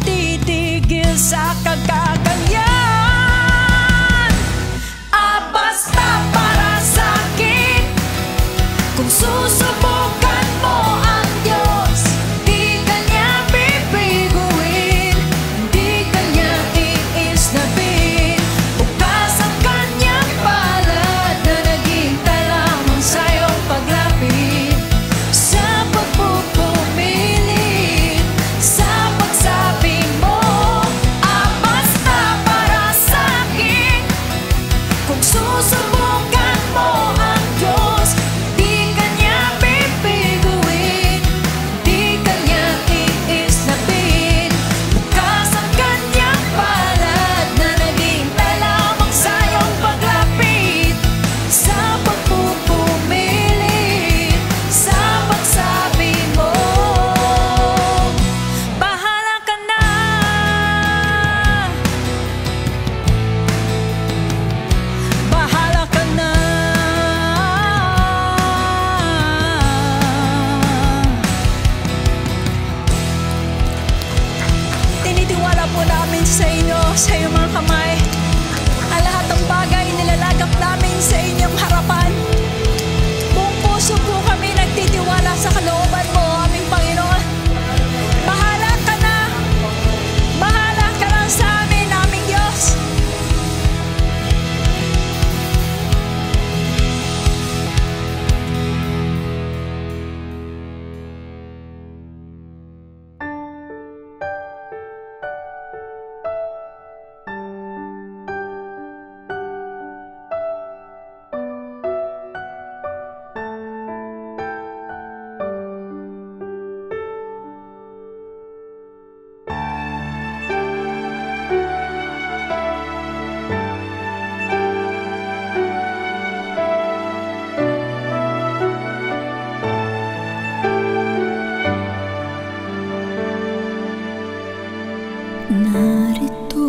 titigil sa kagaganyan. Basta para sa'kin, kung susubukan mo ang Diyos, di kanya bibiguin, di kanya iisnapin. Bukas ang kanyang palad na naghihintay lamang sa'yong paglapit, sa pagpupumilit, sa pagsabi mo. Basta para sa'kin, kung susubukan mo ang Diyos, di kanya bibiguin, di kanya iisnapin. Bukas ang kanyang palad na naghihintay lamang sa'yong paglapit, sa pagpupumilit, sa pagsabi mo. Bahala ka na, bahala ka na. Tinitiwala po namin sa inyo, sa iyong mga kamay, ang lahat ng bagay nilalagap namin sa inyong harapan. Buong puso po kami nagtitiwala sa kalooban mo, aming Panginoon. Bahala ka na, bahala ka na sa amin, aming Diyos. Narito,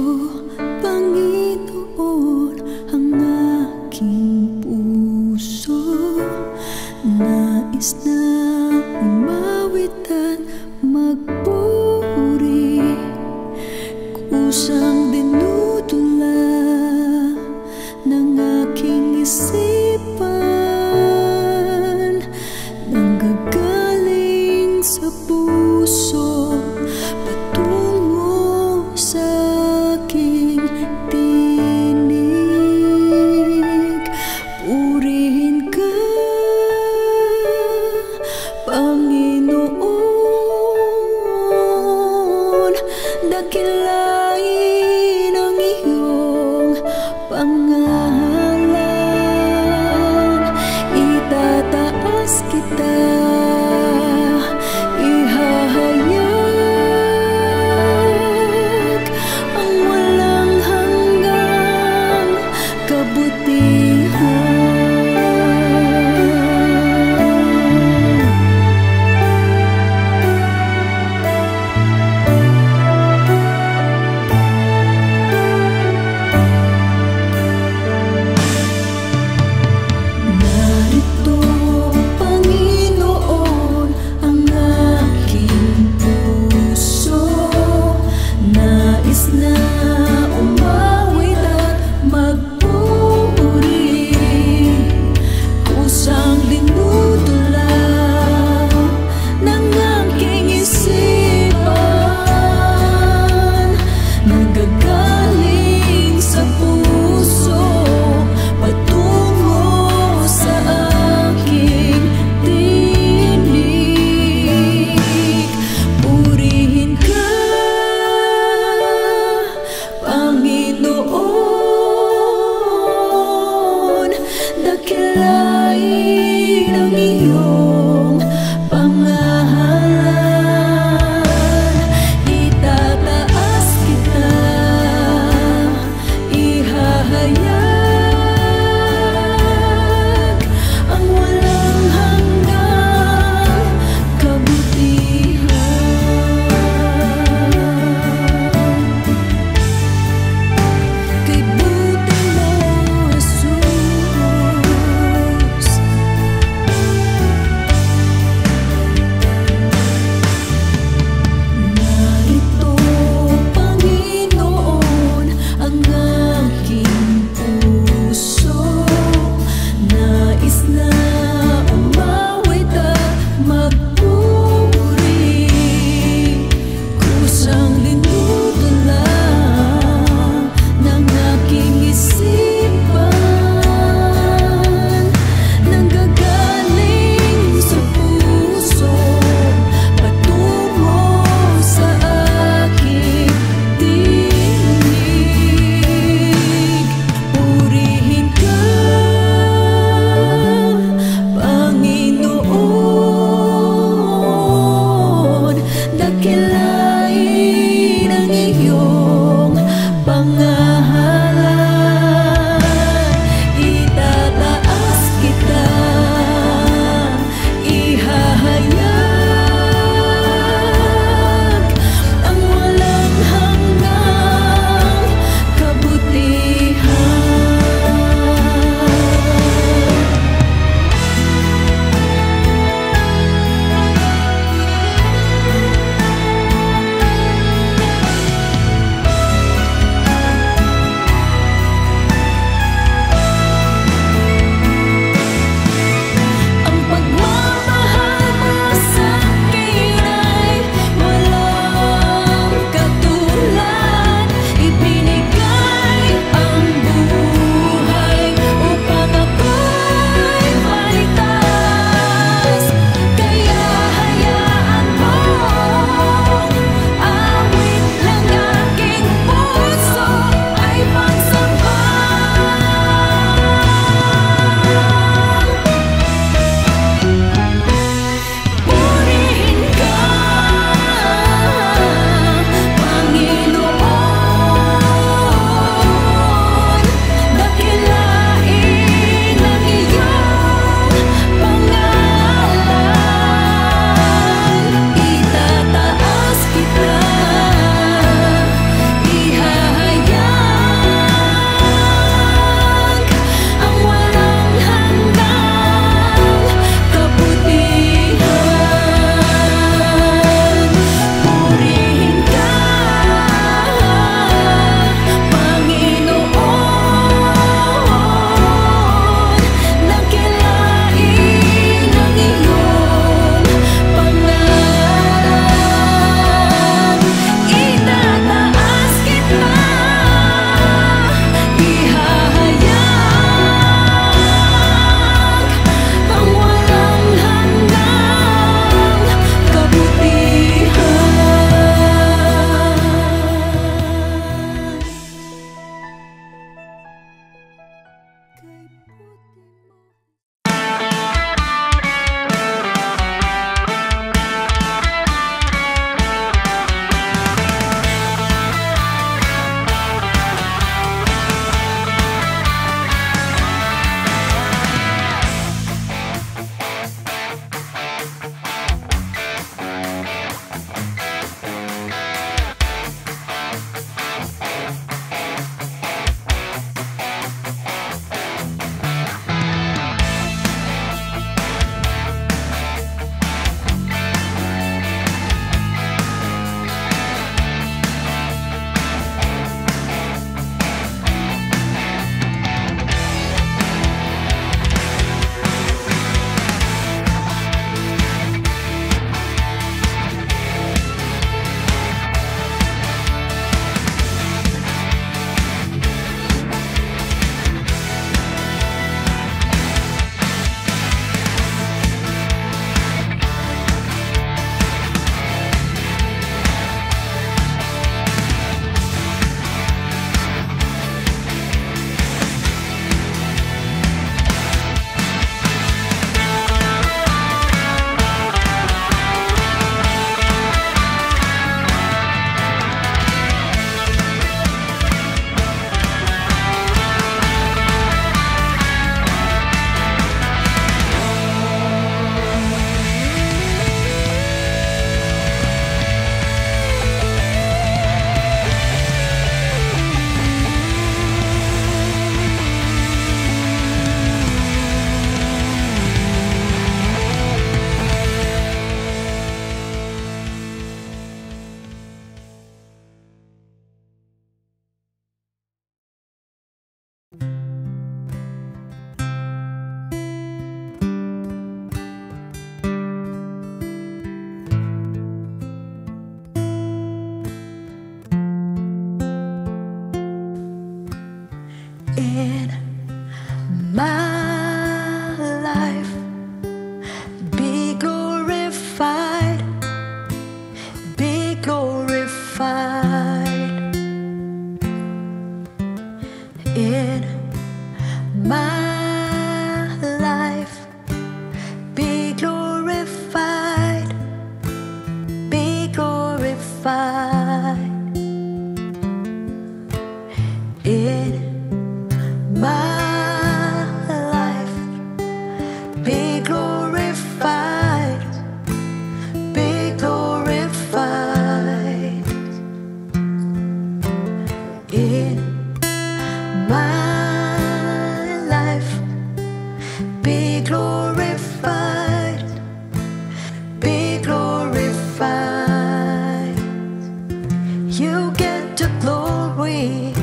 Panginoon, ang aking puso, nais na umawit at magpuri, kusang dinudula ng aking isipan, nanggagaling sa puso, patungo sa aking tinig. Purihin ka, Panginoon, dakilain ang iyong pangalan. Itataas kita, ihahayag ang walang hanggang kabutihan. Narito, Panginoon, ang aking puso, nais na umawit at magpuri, kusang dinudula ng aking isipan, nagagaling sa puso, patungo sa aking tinig. Purihin ka, You get the glory,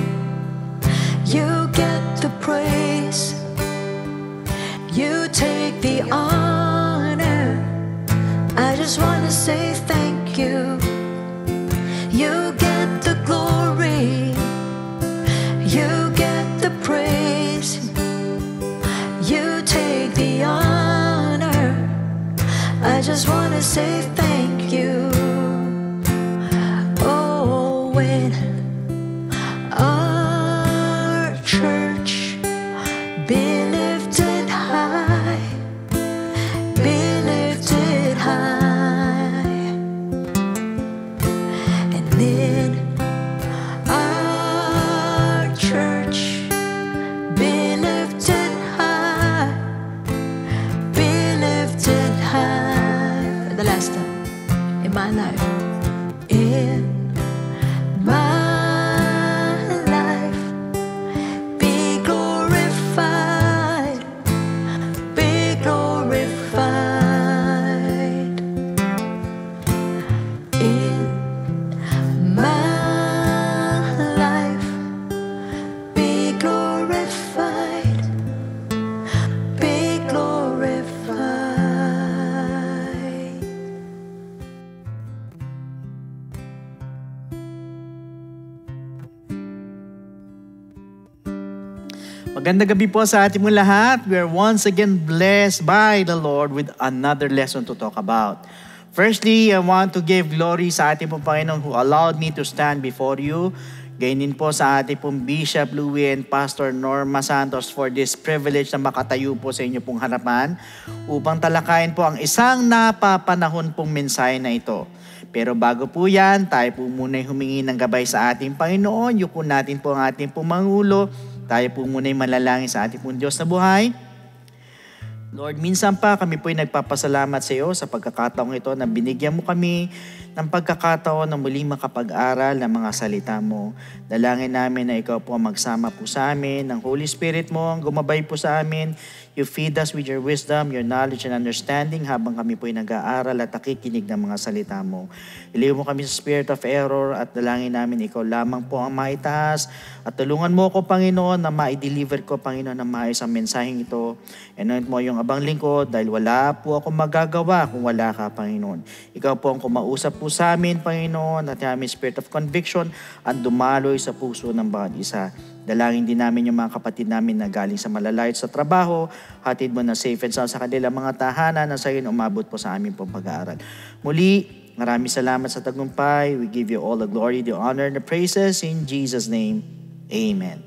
you get the praise, you take the honor. I just want to say thank you. You get the glory, you get the praise, you take the honor. I just want to say thank you. Oh, when our church be lifted high, be lifted high, and then our church be lifted high, be lifted high. For the last time in my life, in my life, be glorified, be glorified. In my life, be glorified, be glorified. Magandang gabi po sa ating mga lahat. We are once again blessed by the Lord with another lesson to talk about. Firstly, I want to give glory sa ating pong Panginoon who allowed me to stand before you. Gayon din po sa ating pong Bishop Louie and Pastor Norma Santos for this privilege na makatayo po sa inyo pong harapan upang talakayin po ang isang napapanahon pong mensahe na ito. Pero bago po yan, tayo po muna humingi ng gabay sa ating Panginoon. Yuko natin po ang ating pong Mangulo. Tayo po muna manalangin sa ating pong Diyos na buhay. Lord, minsan pa kami po ay nagpapasalamat sa iyo sa pagkakataong ito na binigyan mo kami ng pagkakataon na muli makapag-aral ng mga salita mo. Dalangin namin na ikaw po magsama po sa amin, ng Holy Spirit mo ang gumabay po sa amin. You feed us with your wisdom, your knowledge and understanding habang kami po ay nag-aaral at nakikinig ng mga salita mo. Iliw mo kami sa spirit of error at dalangin namin ikaw lamang po ang maitaas at tulungan mo ko, Panginoon, na ma-deliver ko, Panginoon, na maayos ang mensaheng ito. Anoint mo yung abang lingkod dahil wala po ako magagawa kung wala ka, Panginoon. Ikaw po ang kumausap po sa amin, Panginoon, at aming spirit of conviction at dumaloy sa puso ng bawat isa. Dalangin din namin yung mga kapatid namin na galing sa malalayot sa trabaho. Hatid mo na safe and sound sa kanilang mga tahanan na sa iyo umabot po sa aming pong pag-aaral. Muli, maraming salamat sa tagumpay. We give you all the glory, the honor, and the praises. In Jesus' name, Amen.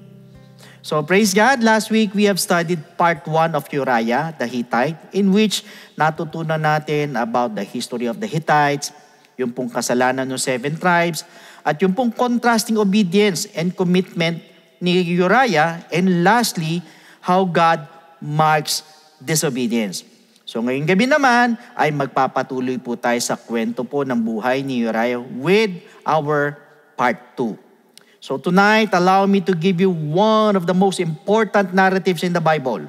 So praise God, last week we have studied part 1 of Uriah, the Hittite, in which natutunan natin about the history of the Hittites, yung pong kasalanan ng 7 tribes, at yung pong contrasting obedience and commitment ni Uriah, and lastly, how God marks disobedience. So ngayong gabi naman ay magpapatuloy po tayo sa kwento po ng buhay ni Uriah with our part 2. So tonight, allow me to give you one of the most important narratives in the Bible.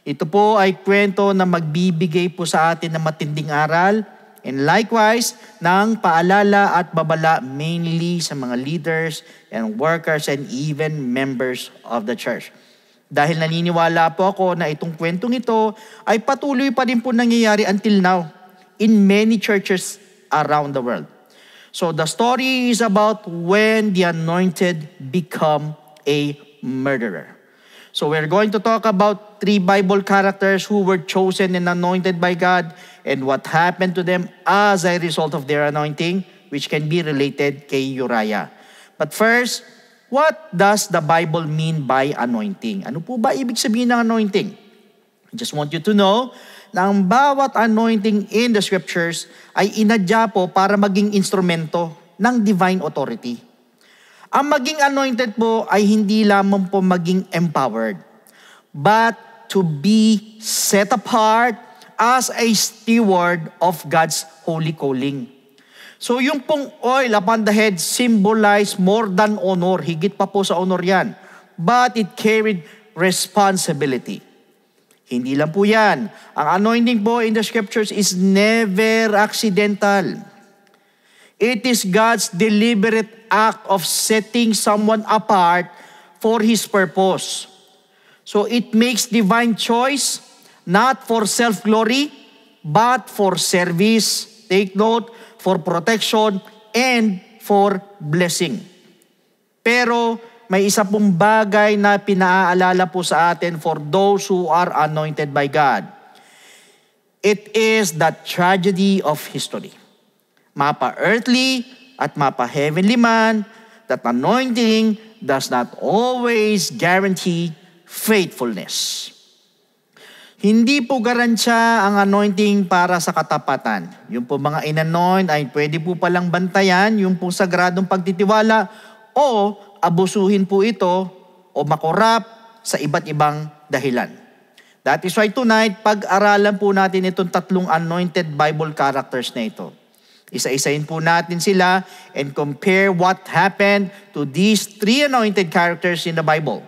Ito po ay kwento na magbibigay po sa atin ng matinding aral and likewise ng paalala at babala mainly sa mga leaders and workers and even members of the church. Dahil naniniwala po ako na itong kwentong ito ay patuloy pa rin po nangyayari until now in many churches around the world. So the story is about when the anointed become a murderer. So we're going to talk about 3 Bible characters who were chosen and anointed by God and what happened to them as a result of their anointing, which can be related kay Uriah. But first, what does the Bible mean by anointing? Ano po ba ibig sabihin ng anointing? I just want you to know na ang bawat anointing in the scriptures ay inadya po para maging instrumento ng divine authority. Ang maging anointed po ay hindi lamang po maging empowered, but to be set apart as a steward of God's holy calling. So yung pong oil upon the head symbolize more than honor. Higit pa po sa honor yan. But it carried responsibility. Hindi lang po yan. Ang anointing po in the scriptures is never accidental. It is God's deliberate act of setting someone apart for His purpose. So it makes divine choice not for self-glory, but for service. Take note, for protection and for blessing. Pero may isa pong bagay na pinaaalala po sa atin for those who are anointed by God. It is the tragedy of history. Mapa-earthly at mapa-heavenly man, that anointing does not always guarantee faithfulness. Hindi po garantiya ang anointing para sa katapatan. Yung po mga inanoint ay pwede po palang bantayan yung po sagradong pagtitiwala o abusuhin po ito o makorap sa iba't ibang dahilan. That is why tonight, pag-aralan po natin itong tatlong anointed Bible characters na ito. Isa-isahin po natin sila and compare what happened to these three anointed characters in the Bible.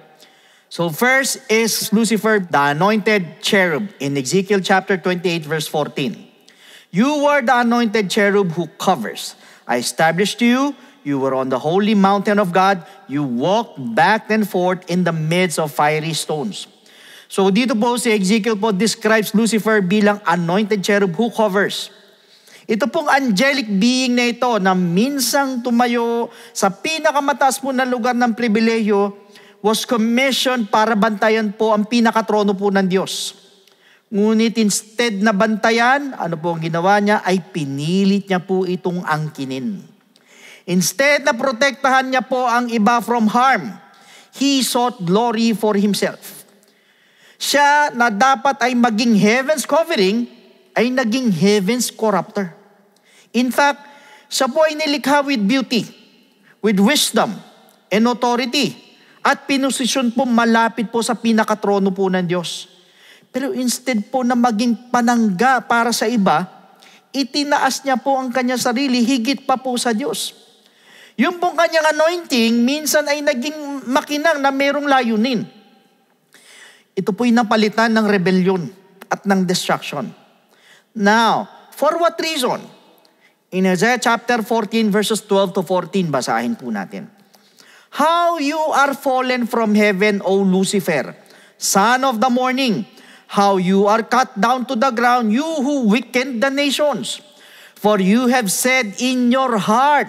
So first is Lucifer, the anointed cherub in Ezekiel chapter 28 verse 14. You were the anointed cherub who covers. I established you. You were on the holy mountain of God. You walked back and forth in the midst of fiery stones. So dito po si Ezekiel po describes Lucifer bilang anointed cherub who covers. Ito pong angelic being na ito na minsang tumayo sa pinakamataas po na lugar ng pribilehiyo was commissioned para bantayan po ang pinakatrono po ng Diyos. Ngunit instead na bantayan, ano po ang ginawa niya? Ay pinilit niya po itong angkinin. Instead na protektahan niya po ang iba from harm, he sought glory for himself. Siya na dapat ay maging heaven's covering, ay naging heaven's corrupter. In fact, siya po ay nilikha with beauty, with wisdom, and authority, at pinosisyon po malapit po sa pinakatrono po ng Diyos. Pero instead po na maging panangga para sa iba, itinaas niya po ang kanyang sarili higit pa po sa Diyos. Yung pong kanyang anointing, minsan ay naging makinang na mayroong layunin. Ito po'y napalitan ng rebellion at ng destruction. Now, for what reason? In Isaiah chapter 14 verses 12 to 14, basahin po natin. How you are fallen from heaven, O Lucifer, son of the morning. How you are cut down to the ground, you who weakened the nations. For you have said in your heart,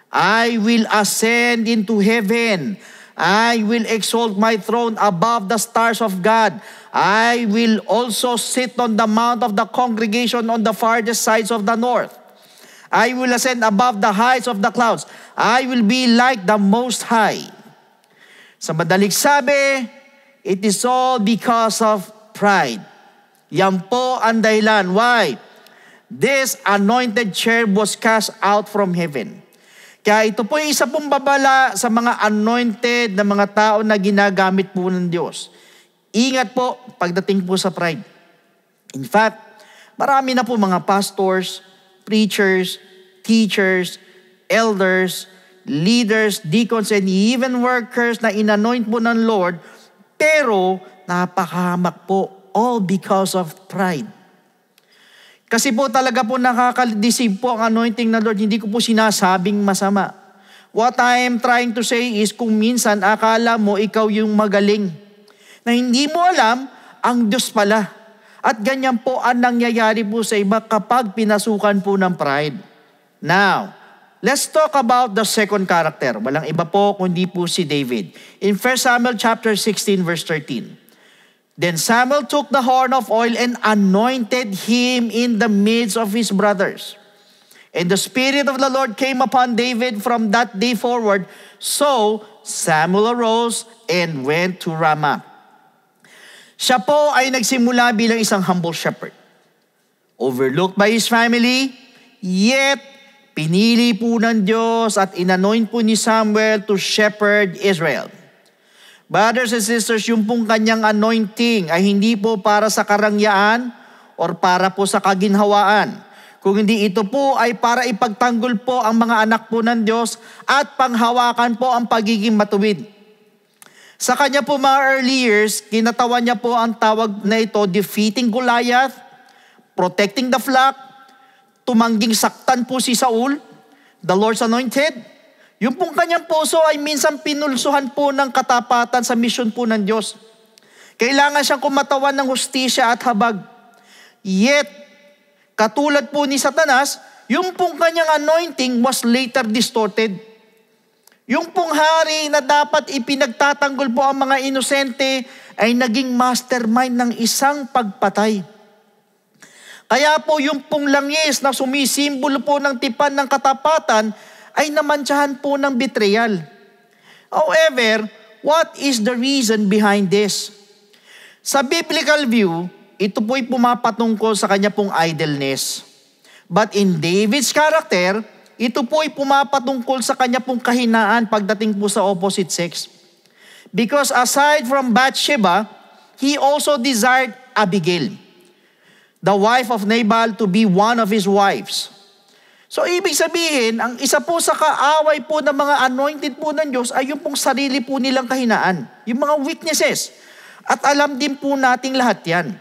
I will ascend into heaven. I will exalt my throne above the stars of God. I will also sit on the mount of the congregation on the farthest sides of the north. I will ascend above the heights of the clouds. I will be like the Most High. Sa madaling sabi, it is all because of pride. Yan po ang dahilan. Why? This anointed cherub was cast out from heaven. Kaya ito po ay isa pong babala sa mga anointed na mga tao na ginagamit po ng Diyos. Ingat po pagdating po sa pride. In fact, marami na po mga pastors, preachers, teachers, elders, leaders, deacons, and even workers na inanoint po ng Lord, pero napakahamak po, all because of pride. Kasi po talaga po nakaka-deceive po ang anointing ng Lord, hindi ko po sinasabing masama. What I am trying to say is kung minsan akala mo ikaw yung magaling, na hindi mo alam, ang Diyos pala. At ganyan po ang nangyayari po sa iba kapag pinasukan po ng pride. Now, let's talk about the second character. Walang iba po kundi po si David. In 1 Samuel chapter 16 verse 13. Then Samuel took the horn of oil and anointed him in the midst of his brothers. And the Spirit of the Lord came upon David from that day forward. So Samuel arose and went to Ramah. Siya po ay nagsimula bilang isang humble shepherd. Overlooked by his family, yet pinili po ng Diyos at inanoint po ni Samuel to shepherd Israel. Brothers and sisters, yung pong kanyang anointing ay hindi po para sa karangyaan or para po sa kaginhawaan. Kung hindi ito po ay para ipagtanggol po ang mga anak po ng Diyos at panghawakan po ang pagiging matuwid. Sa kanya po mga early years, kinatawan niya po ang tawag na ito, defeating Goliath, protecting the flock, tumangging saktan po si Saul, the Lord's anointed, yung pong kanyang puso ay minsan pinulsuhan po ng katapatan sa misyon po ng Diyos. Kailangan siyang kumatawan ng hustisya at habag. Yet, katulad po ni Satanas, yung pong kanyang anointing was later distorted. Yung pong hari na dapat ipinagtatanggol po ang mga inosente ay naging mastermind ng isang pagpatay. Kaya po yung pong langis na sumisimbolo po ng tipan ng katapatan ay namantsahan po ng betrayal. However, what is the reason behind this? Sa biblical view, ito po'y pumapatungkol sa kanya pong idleness. But in David's character, ito po'y pumapatungkol sa kanya pong kahinaan pagdating po sa opposite sex. Because aside from Bathsheba, he also desired Abigail, the wife of Nabal, to be one of his wives. So ibig sabihin, ang isa po sa kaaway po ng mga anointed po ng Diyos ay yung pong sarili po nilang kahinaan, yung mga weaknesses. At alam din po nating lahat yan.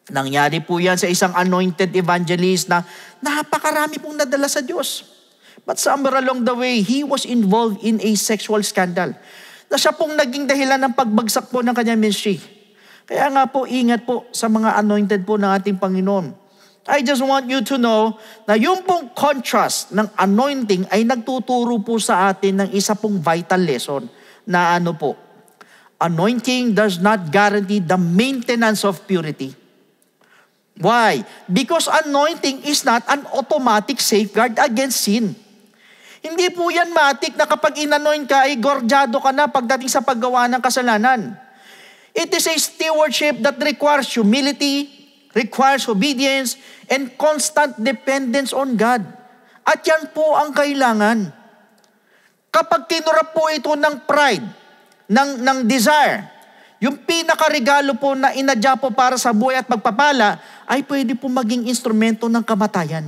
Nangyari po yan sa isang anointed evangelist na napakarami pong nadala sa Diyos. But somewhere along the way, he was involved in a sexual scandal na siya pong naging dahilan ng pagbagsak po ng kanyang ministry. Kaya nga po, ingat po sa mga anointed po ng ating Panginoon. I just want you to know na yung pong contrast ng anointing ay nagtuturo po sa atin ng isa pong vital lesson na ano po, anointing does not guarantee the maintenance of purity. Why? Because anointing is not an automatic safeguard against sin. Hindi po yan matik na kapag inanoint ka ay gordyado ka na pagdating sa paggawa ng kasalanan. It is a stewardship that requires humility, requires obedience, and constant dependence on God. At yan po ang kailangan. Kapag kinurap po ito ng pride, ng desire, yung pinakaregalo po na inadya po para sa buhay at pagpapala, ay pwede po maging instrumento ng kamatayan.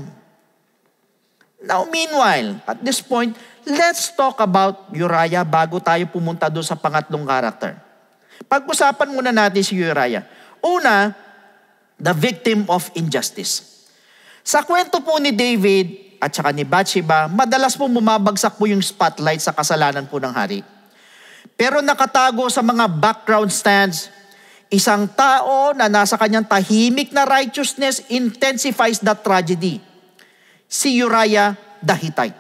Now, meanwhile, at this point, let's talk about Uriah bago tayo pumunta doon sa pangatlong karakter. Pag-usapan muna natin si Uriah. Una, the victim of injustice. Sa kwento po ni David at saka ni Bathsheba, madalas po bumabagsak po yung spotlight sa kasalanan po ng hari. Pero nakatago sa mga background stands, isang tao na nasa kanyang tahimik na righteousness intensifies the tragedy. Si Uriah the Hittite.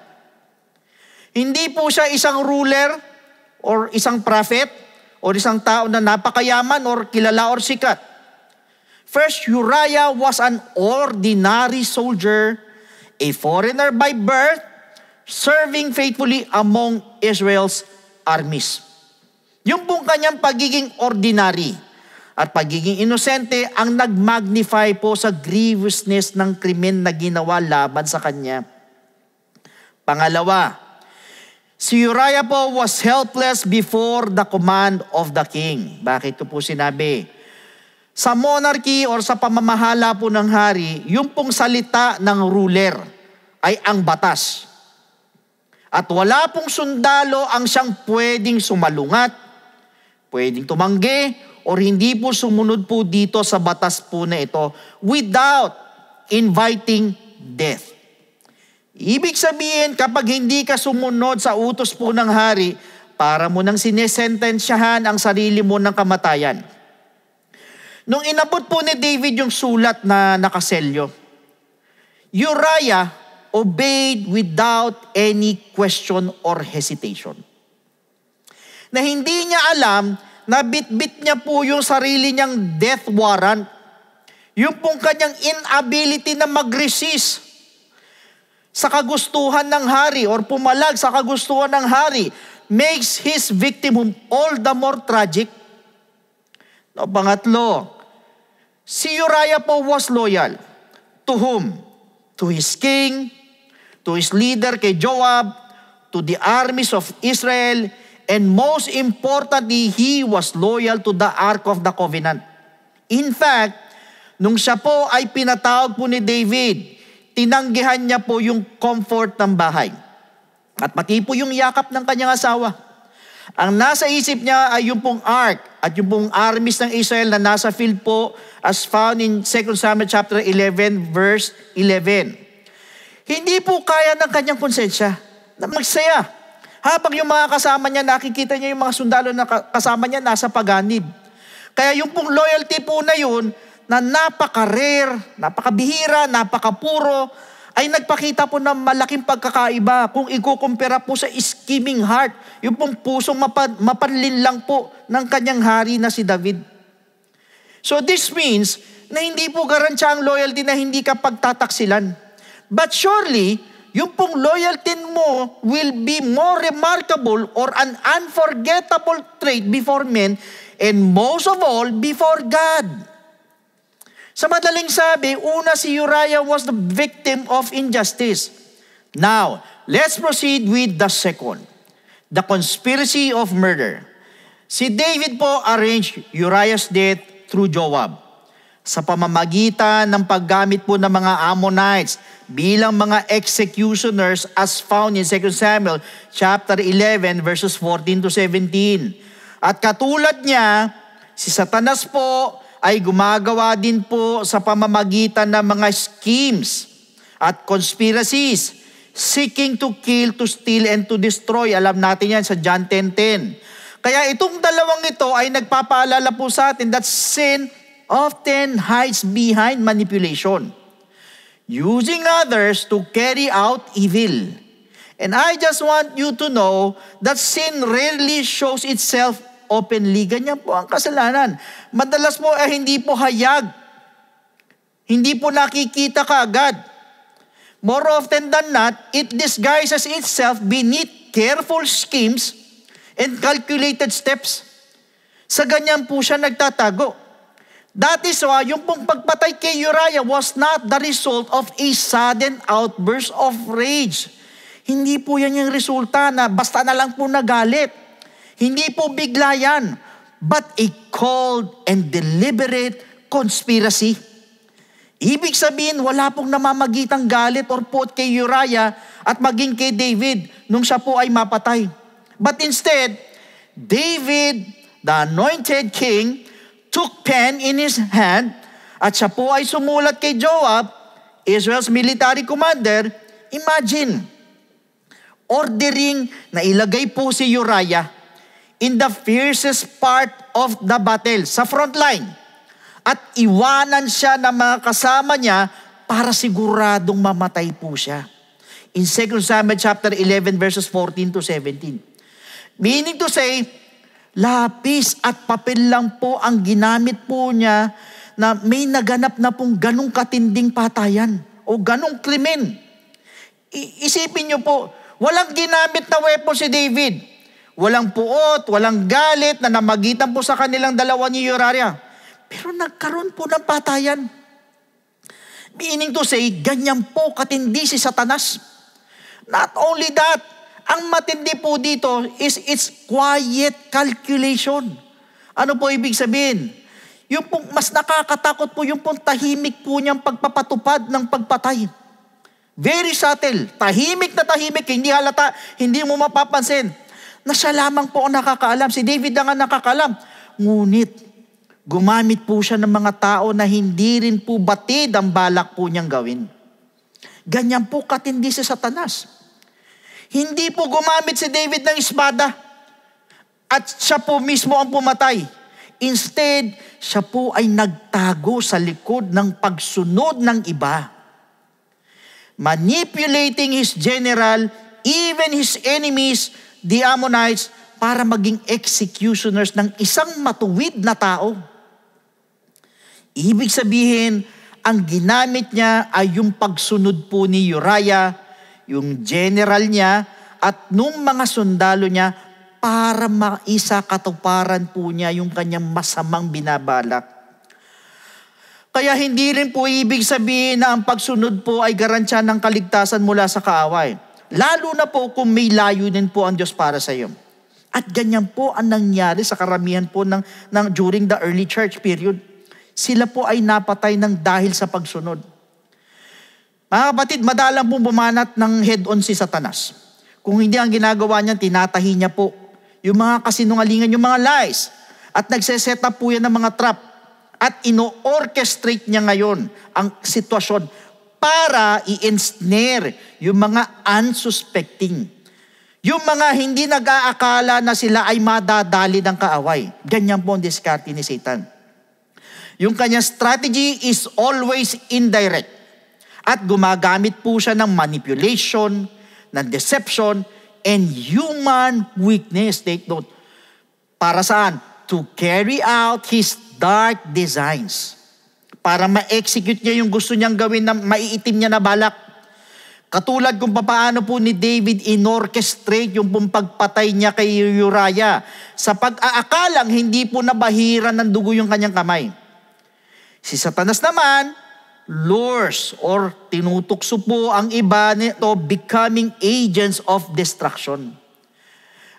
Hindi po siya isang ruler or isang prophet or isang tao na napakayaman or kilala or sikat. First, Uriah was an ordinary soldier, a foreigner by birth, serving faithfully among Israel's armies. Yung pong kanyang pagiging ordinary at pagiging inosente ang nag-magnify po sa grievousness ng krimen na ginawa laban sa kanya. Pangalawa, si Uriah po was helpless before the command of the king. Bakit ko po sinabi? Sa monarchy or sa pamamahala po ng hari, yung pong salita ng ruler ay ang batas. At wala pong sundalo ang siyang pwedeng sumalungat, pwedeng tumanggi, or hindi po sumunod po dito sa batas po na ito without inviting death. Ibig sabihin, kapag hindi ka sumunod sa utos po ng hari, para mo nang sinesentensyahan ang sarili mo ng kamatayan. Nung inabot po ni David yung sulat na nakaselyo, Uriah obeyed without any question or hesitation. Na hindi niya alam na bit-bit niya po yung sarili niyang death warrant, yung pong kanyang inability na mag-resist sa kagustuhan ng hari or pumalag sa kagustuhan ng hari makes his victimhood all the more tragic. No, pangatlo, si Uriah po was loyal. To whom? To his king, to his leader kay Joab, to the armies of Israel, and most importantly, he was loyal to the Ark of the Covenant. In fact, nung siya po ay pinatawag po ni David, tinanggihan niya po yung comfort ng bahay. At pati po yung yakap ng kanyang asawa. Ang nasa isip niya ay yung pong Ark at yung pong armies ng Israel na nasa field po as found in 2 Samuel chapter 11 verse 11. Hindi po kaya ng kanyang konsensya na magsaya. Habang yung mga kasama niya, nakikita niya yung mga sundalo na kasama niya nasa paganib. Kaya yung pong loyalty po na yun, na napaka-rare, napakabihira, napakapuro, ay nagpakita po ng malaking pagkakaiba kung ikukumpira po sa scheming heart, yung pong pusong mapanlin lang po ng kanyang hari na si David. So this means na hindi po garantiya ang loyalty na hindi ka pagtataksilan. But surely, yung pong loyalty mo will be more remarkable or an unforgettable trait before men and most of all, before God. Sa madaling sabi, una si Uriah was the victim of injustice. Now, let's proceed with the second. The conspiracy of murder. Si David po arranged Uriah's death through Joab sa pamamagitan ng paggamit po ng mga Ammonites bilang mga executioners as found in 2 Samuel chapter 11 verses 14 to 17. At katulad niya, si Satanas po ay gumagawa din po sa pamamagitan ng mga schemes at conspiracies, seeking to kill, to steal, and to destroy. Alam natin yan sa John 10:10. Kaya itong dalawang ito ay nagpapaalala po sa atin that sin often hides behind manipulation, using others to carry out evil. And I just want you to know that sin rarely shows itself openly. Ganyan po ang kasalanan. Madalas po hindi po hayag. Hindi po nakikita kaagad. More often than not, it disguises itself beneath careful schemes and calculated steps. Sa ganyan po siya nagtatago. That is why yung pong pagpatay kay Uriah was not the result of a sudden outburst of rage. Hindi po yan yung resulta na basta na lang po nagalit. Hindi po bigla yan, but a cold and deliberate conspiracy. Ibig sabihin, wala pong namamagitang galit or pot kay Uriah at maging kay David nung siya po ay mapatay. But instead, David, the anointed king, took pen in his hand at siya po ay sumulat kay Joab, Israel's military commander. Imagine, ordering na ilagay po si Uriah in the fiercest part of the battle, sa front line, at iwanan siya ng mga kasama niya para siguradong mamatay po siya. In 2 Samuel chapter 11 verses 14 to 17. Meaning to say, lapis at papel lang po ang ginamit po niya na may naganap na pong ganong katinding patayan o ganong krimen. Isipin niyo po, walang ginamit na weapon si David. Walang puot, walang galit na namagitan po sa kanilang dalawa ni Uriah. Pero nagkaroon po ng patayan. Meaning to say, ganyan po katindi si Satanas. Not only that, ang matindi po dito is its quiet calculation. Ano po ibig sabihin? Yung pong mas nakakatakot po, yung pong tahimik po niyang pagpapatupad ng pagpatay. Very subtle. Tahimik na tahimik, hindi halata, hindi mo mapapansin. Na siya lamang po ang nakakaalam. Si David na nga nakakaalam. Ngunit, gumamit po siya ng mga tao na hindi rin po batid ang balak po niyang gawin. Ganyan po katindi si Satanas. Hindi po gumamit si David ng espada at siya po mismo ang pumatay. Instead, siya po ay nagtago sa likod ng pagsunod ng iba. Manipulating his general, even his enemies, the Ammonites, para maging executioners ng isang matuwid na tao. Ibig sabihin, ang ginamit niya ay yung pagsunod po ni Uriah, yung general niya, at nung mga sundalo niya para maisakatuparan po niya yung kanyang masamang binabalak. Kaya hindi rin po ibig sabihin na ang pagsunod po ay garantiya ng kaligtasan mula sa kaaway. Lalo na po kung may layunin po ang Diyos para sa iyo. At ganyan po ang nangyari sa karamihan po ng during the early church period. Sila po ay napatay ng dahil sa pagsunod. Mga kapatid, madalang pong bumanat ng head-on si Satanas. Kung hindi ang ginagawa niya, tinatahi niya po yung mga kasinungalingan, yung mga lies. At nagse-set up po yan ng mga trap. At ino-orchestrate niya ngayon ang sitwasyon para i-ensnare yung mga unsuspecting. Yung mga hindi nag-aakala na sila ay madadali ng kaaway. Ganyan po ang diskarte ni Satan. Yung kanyang strategy is always indirect. At gumagamit po siya ng manipulation, ng deception, and human weakness. Take note. Para saan? To carry out his dark designs. Para ma-execute niya yung gusto niyang gawin na maiitim niya na balak. Katulad kung paano po ni David inorchestrate yung pagpatay niya kay Uriah sa pag-aakalang hindi po nabahiran ng dugo yung kanyang kamay. Si Satanas naman, lures or tinutukso po ang iba nito becoming agents of destruction.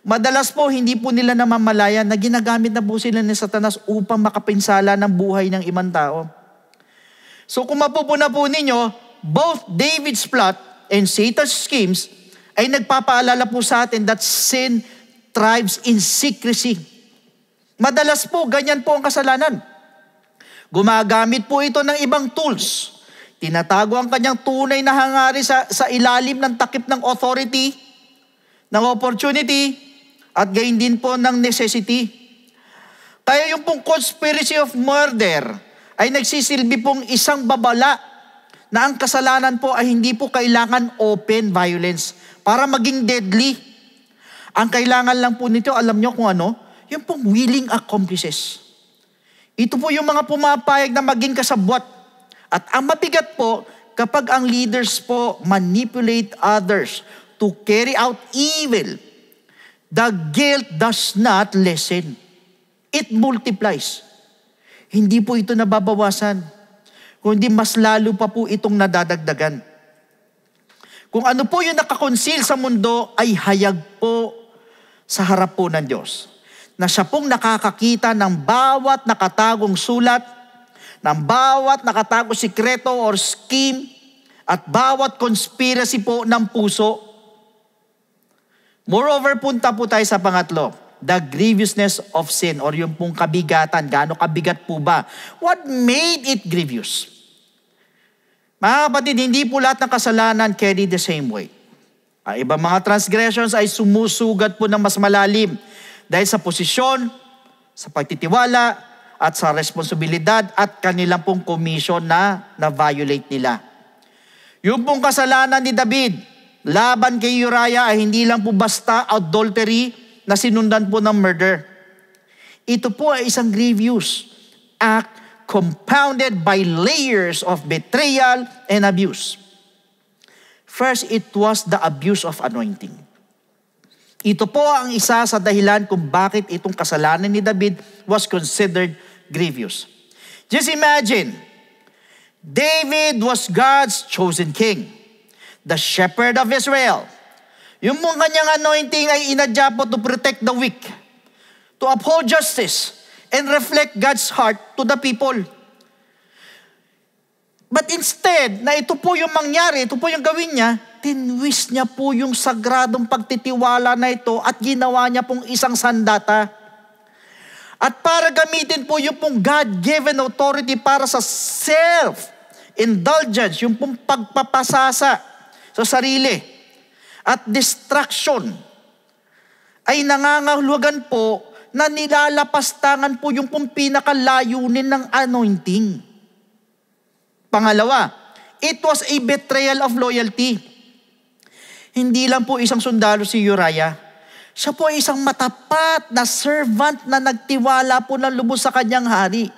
Madalas po hindi po nila namamalayan na ginagamit na po sila ni Satanas upang makapinsala ng buhay ng ibang tao. So kung mapupuna po ninyo, both David's plot and Satan's schemes ay nagpapaalala po sa atin that sin thrives in secrecy. Madalas po, ganyan po ang kasalanan. Gumagamit po ito ng ibang tools. Tinatago ang kanyang tunay na hangarin sa ilalim ng takip ng authority, ng opportunity, at gayon din po ng necessity. Kaya yung pong conspiracy of murder ay nagsisilbi pong isang babala na ang kasalanan po ay hindi po kailangan open violence para maging deadly. Ang kailangan lang po nito, alam nyo kung ano? Yung pong willing accomplices. Ito po yung mga pumapayag na maging kasabwat. At ang mabigat po, kapag ang leaders po manipulate others to carry out evil, the guilt does not lessen. It multiplies. Hindi po ito nababawasan, kundi mas lalo pa po itong nadadagdagan. Kung ano po yung nakakonsil sa mundo ay hayag po sa harap po ng Diyos. Na siya pong nakakakita ng bawat nakatagong sulat, ng bawat nakatagong sikreto or scheme, at bawat conspiracy po ng puso. Moreover, punta po tayo sa pangatlo. The grievousness of sin or yung pong kabigatan. Gaano kabigat po ba? What made it grievous? Mga kapatid, hindi po lahat ng kasalanan carry the same way. Ang ibang mga transgressions ay sumusugat po ng mas malalim dahil sa posisyon, sa pagtitiwala, at sa responsibilidad at kanilang pong commission na na-violate nila. Yung pong kasalanan ni David laban kay Uriah ay hindi lang po basta adultery na sinundan po ng murder. Ito po ay isang grievous act compounded by layers of betrayal and abuse. First, it was the abuse of anointing. Ito po ang isa sa dahilan kung bakit itong kasalanan ni David was considered grievous. Just imagine, David was God's chosen king, the shepherd of Israel. Yung mong kanyang anointing ay inadya po to protect the weak, to uphold justice, and reflect God's heart to the people. But instead, na ito po yung mangyari, ito po yung gawin niya, tinwist niya po yung sagradong pagtitiwala na ito at ginawa niya pong isang sandata. At para gamitin po yung pong God-given authority para sa self-indulgence, yung pong pagpapasasa sa sarili, at distraction, ay nangangahulugan po na nilalapastangan po yung pong pinakalayunin ng anointing. Pangalawa, it was a betrayal of loyalty. Hindi lang po isang sundalo si Uriah. Siya po ay isang matapat na servant na nagtiwala po ng lubos sa kanyang hari.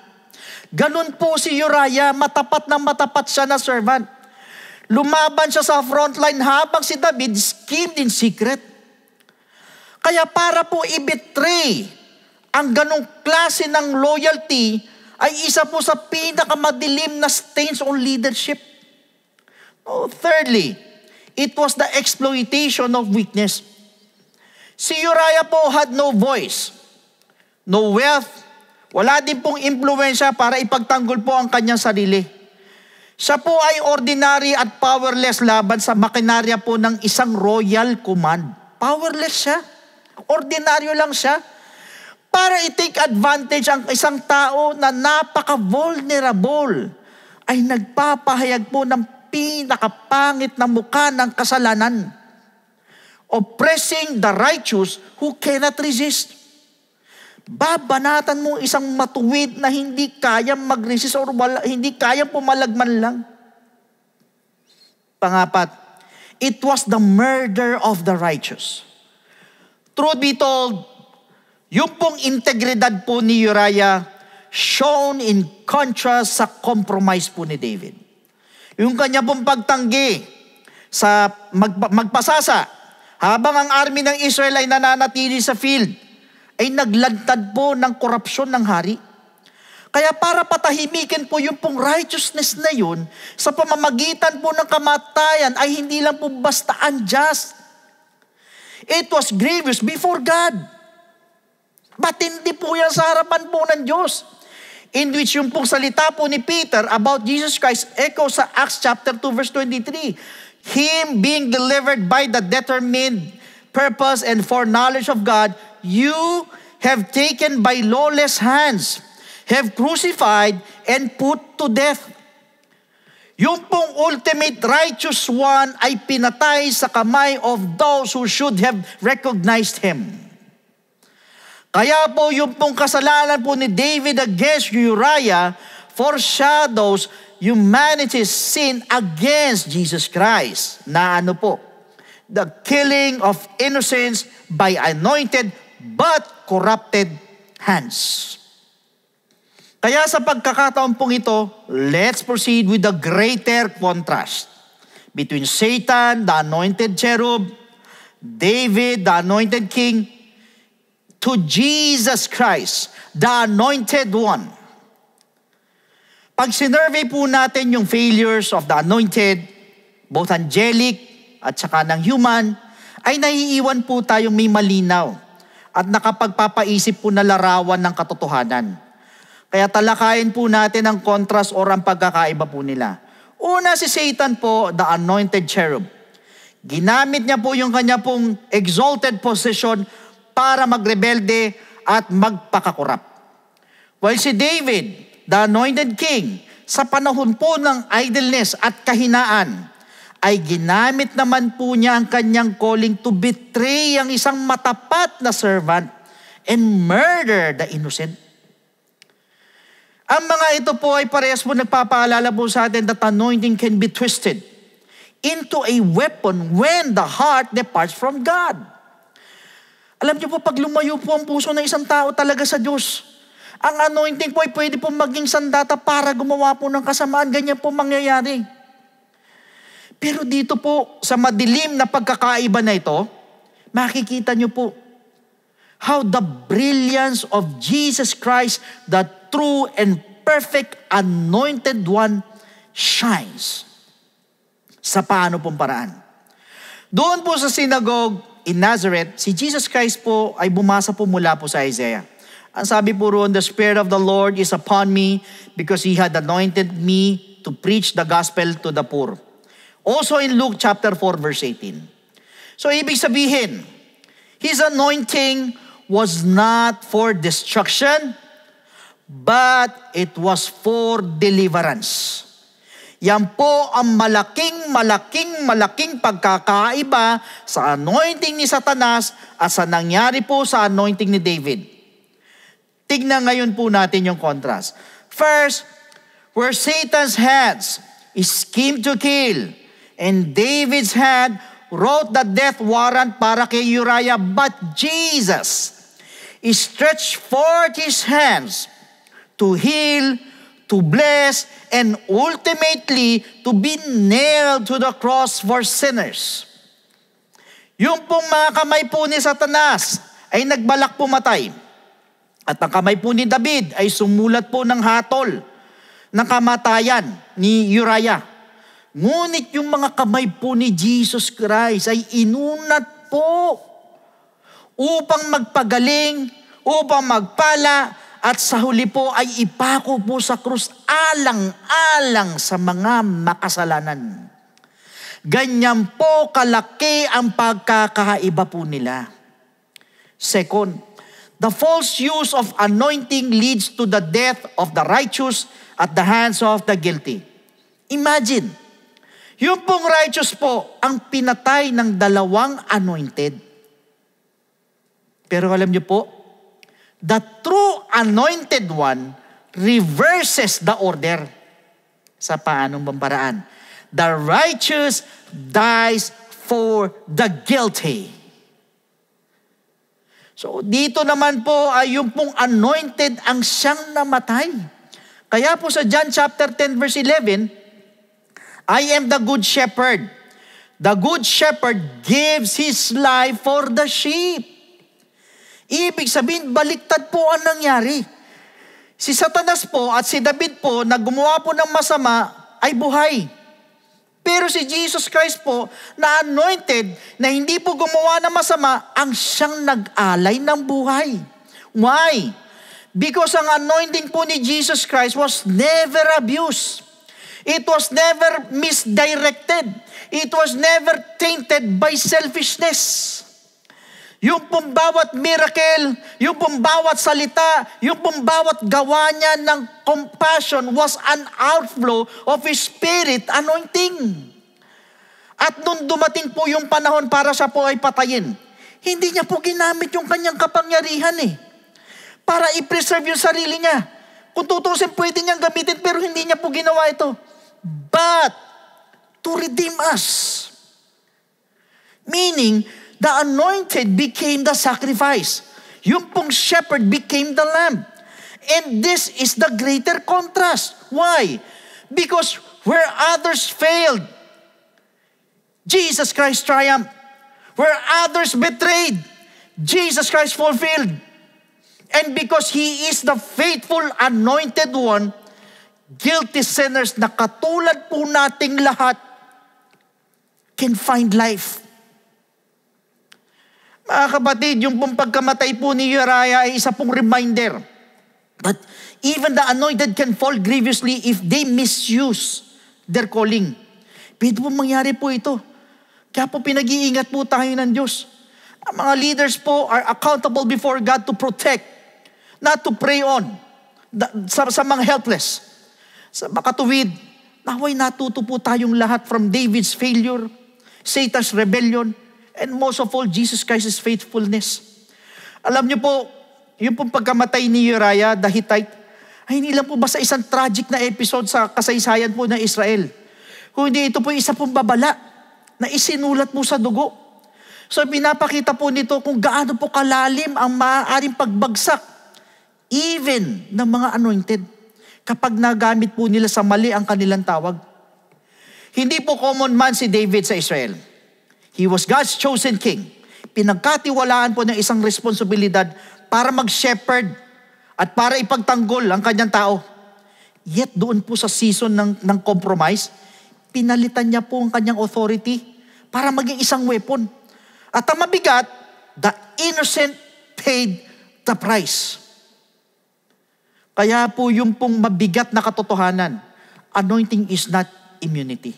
Ganun po si Uriah, matapat siya na servant. Lumaban siya sa frontline habang si David schemed in secret. Kaya para po i-betray ang ganong klase ng loyalty ay isa po sa pinakamadilim na stains on leadership. Thirdly, it was the exploitation of weakness. Si Uriah po had no voice, no wealth, wala din pong impluensya para ipagtanggol po ang kanyang sarili. Siya po ay ordinary at powerless laban sa makinarya po ng isang royal command. Powerless siya. Ordinaryo lang siya. Para i-take advantage ang isang tao na napaka-vulnerable ay nagpapahayag po ng pinakapangit na mukha ng kasalanan. Oppressing the righteous who cannot resist. Babanatan mo isang matuwid na hindi kayang mag-resist or hindi kayang pumalagman lang. Pangapat, it was the murder of the righteous. Truth be told, yung pong integridad po ni Uriah shown in contrast sa compromise po ni David. Yung kanya pong pagtanggi sa magpasasa habang ang army ng Israel ay nananatili sa field, ay naglagtad po ng korupsyon ng hari. Kaya para patahimikin po yung pong righteousness na yun, sa pamamagitan po ng kamatayan ay hindi lang po basta unjust. It was grievous before God. Matindi po yan sa harapan po ng Diyos. In which yung pong salita po ni Peter about Jesus Christ echo sa Acts chapter 2 verse 23. Him being delivered by the determined purpose and foreknowledge of God, you have taken by lawless hands, have crucified and put to death. Yung pong ultimate righteous one ay pinatay sa kamay of those who should have recognized Him. Kaya po yung pong kasalanan po ni David against Uriah foreshadows humanity's sin against Jesus Christ. Na ano po? The killing of innocents by anointed but corrupted hands. Kaya sa pagkakataon pong ito, let's proceed with the greater contrast between Satan, the anointed cherub, David, the anointed king, to Jesus Christ, the anointed one. Pag sinurvey po natin yung failures of the anointed, both angelic at saka ng human, ay naiiwan po tayong may malinaw at nakapagpapaisip po na larawan ng katotohanan. Kaya talakayin po natin ang contrast or ang pagkakaiba po nila. Una, si Satan po, the anointed cherub. Ginamit niya po yung kanya pong exalted position para magrebelde at magpakakurap. While si David, the anointed king, sa panahon po ng idleness at kahinaan, ay ginamit naman po niya ang kanyang calling to betray ang isang matapat na servant and murder the innocent. Ang mga ito po ay parehas po nagpapaalala po sa atin that anointing can be twisted into a weapon when the heart departs from God. Alam niyo po, pag lumayo po ang puso ng isang tao talaga sa Diyos, ang anointing po ay pwede po maging sandata para gumawa po ng kasamaan. Ganyan po mangyayari. Pero dito po, sa madilim na pagkakaiba na ito, makikita niyo po how the brilliance of Jesus Christ, the true and perfect anointed one, shines. Sa paano pong paraan? Doon po sa synagogue in Nazareth, si Jesus Christ po ay bumasa po mula po sa Isaiah. Ang sabi po roon, the Spirit of the Lord is upon me because He had anointed me to preach the gospel to the poor. Also in Luke chapter 4 verse 18. So ibig sabihin, His anointing was not for destruction, but it was for deliverance. Yan po ang malaking pagkakaiba sa anointing ni Satanas at sa nangyari po sa anointing ni David. Tignan ngayon po natin yung contrast. First, where Satan's hands schemed to kill, and David's hand wrote the death warrant para kay Uriah, but Jesus stretched forth His hands to heal, to bless, and ultimately to be nailed to the cross for sinners. Yung pong mga kamay po ni Satanas ay nagbalak pumatay. At ang kamay po ni David ay sumulat po ng hatol ng kamatayan ni Uriah. Ngunit yung mga kamay po ni Jesus Christ ay inunat po upang magpagaling, upang magpala, at sa huli po ay ipako po sa krus alang-alang sa mga makasalanan. Ganyan po kalaki ang pagkakaiba po nila. Second, the false use of anointing leads to the death of the righteous at the hands of the guilty. Imagine, Yung pong righteous po, ang pinatay ng dalawang anointed. Pero alam niyo po, the true anointed one reverses the order. Sa paanong bamparaan? The righteous dies for the guilty. So dito naman po ay yung pong anointed ang siyang namatay. Kaya po sa John chapter 10 verse 11, I am the good shepherd. The good shepherd gives his life for the sheep. Ibig sabihin, baliktad po ang nangyari. Si Satanas po at si David po na gumawa po ng masama ay buhay. Pero si Jesus Christ po na anointed na hindi po gumawa ng masama ang siyang nag-alay ng buhay. Why? Because ang anointing po ni Jesus Christ was never abused. It was never misdirected. It was never tainted by selfishness. Yung pong bawat miracle, yung pong bawat salita, yung pong bawat gawa niya ng compassion was an outflow of His Spirit anointing. At nung dumating po yung panahon para siya po ay patayin, hindi niya po ginamit yung kanyang kapangyarihan para i-preserve yung sarili niya. Kung tutusin, pwede niyang gamitin pero hindi niya po ginawa ito. But to redeem us. Meaning, the anointed became the sacrifice. Yung pong shepherd became the lamb. And this is the greater contrast. Why? Because where others failed, Jesus Christ triumphed. Where others betrayed, Jesus Christ fulfilled. And because He is the faithful anointed one, guilty sinners na katulad po nating lahat can find life. Mga kapatid, yung pong pagkamatay po ni Uriah ay isa pong reminder that even the anointed can fall grievously if they misuse their calling. Pwede po mangyari po ito. Kaya po pinag-iingat po tayo ng Diyos. Ang mga leaders po are accountable before God to protect, not to prey on sa mga helpless. Sa makatuwid, naway natuto po tayong lahat from David's failure, Satan's rebellion, and most of all, Jesus Christ's faithfulness. Alam niyo po, yung pong pagkamatay ni Uriah the Hittite, ay hindi lang po basta isang tragic na episode sa kasaysayan po ng Israel. Kundi ito po isa pong babala na isinulat po sa dugo. So pinapakita po nito kung gaano po kalalim ang maaaring pagbagsak even ng mga anointed kapag nagamit po nila sa mali ang kanilang tawag. Hindi po common man si David sa Israel. He was God's chosen king. Pinagkatiwalaan po ng isang responsibilidad para mag-shepherd at para ipagtanggol ang kanyang tao. Yet doon po sa season ng compromise, pinalitan niya po ang kanyang authority para maging isang weapon. At ang mabigat, the innocent paid the price. Kaya po yung pong mabigat na katotohanan, anointing is not immunity.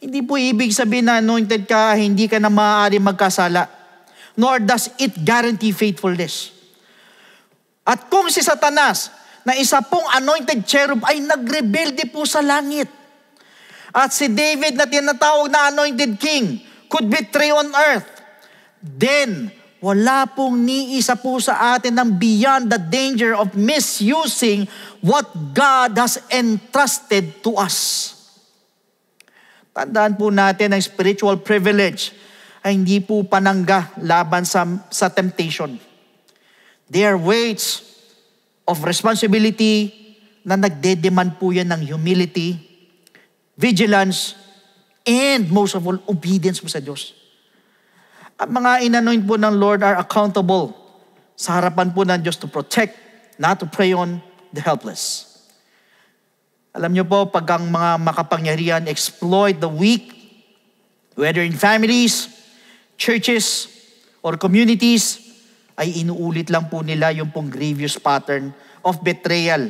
Hindi po ibig sabihin na anointed ka, hindi ka na maaari magkasala. Nor does it guarantee faithfulness. At kung si Satanas, na isa pong anointed cherub ay nagrebelde po sa langit. At si David na tinatawag na anointed king could betray on earth. Then, wala pong niisa po sa atin ng beyond the danger of misusing what God has entrusted to us. Tandaan po natin ang spiritual privilege ay hindi po panangga laban sa temptation. They are weights of responsibility na nagde-demand po yan ng humility, vigilance, and most of all, obedience po sa Diyos. Ang mga inanoint po ng Lord are accountable sa harapan po ng Diyos to protect, not to prey on the helpless. Alam niyo po, pag ang mga makapangyarihan exploit the weak, whether in families, churches, or communities, ay inuulit lang po nila yung pong grievous pattern of betrayal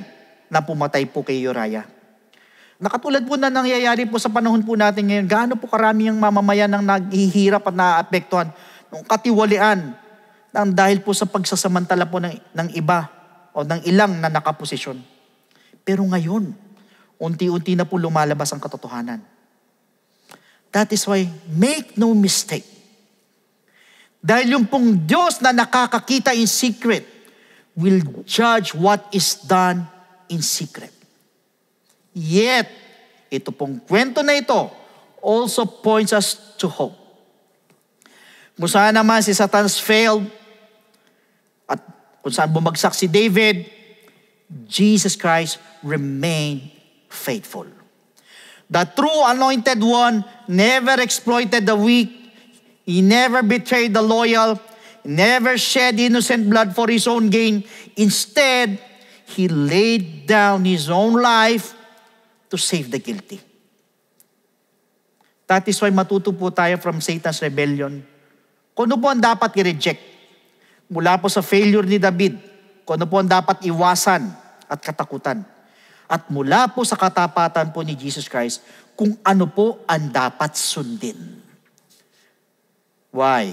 na pumatay po kay Uriah. Nakatulad po na nangyayari po sa panahon po natin ngayon, gaano po karami ang mamamayan ang naghihirap at naaapektuhan ng katiwalian ng dahil po sa pagsasamantala po ng iba o ng ilang na nakaposisyon. Pero ngayon, unti-unti na po lumalabas ang katotohanan. That is why, make no mistake. Dahil yung pong Diyos na nakakakita in secret will judge what is done in secret. Yet, ito pong kwento na ito also points us to hope. Kung saan naman si Satan's failed at kung saan bumagsak si David, Jesus Christ remained faithful. The true anointed one never exploited the weak. He never betrayed the loyal. He never shed innocent blood for his own gain. Instead, he laid down his own life to save the guilty. That is why matuto po tayo from Satan's rebellion. Kung ano po ang dapat i-reject mula po sa failure ni David, kung ano po ang dapat iwasan at katakutan. At mula po sa katapatan po ni Jesus Christ, kung ano po ang dapat sundin. Why?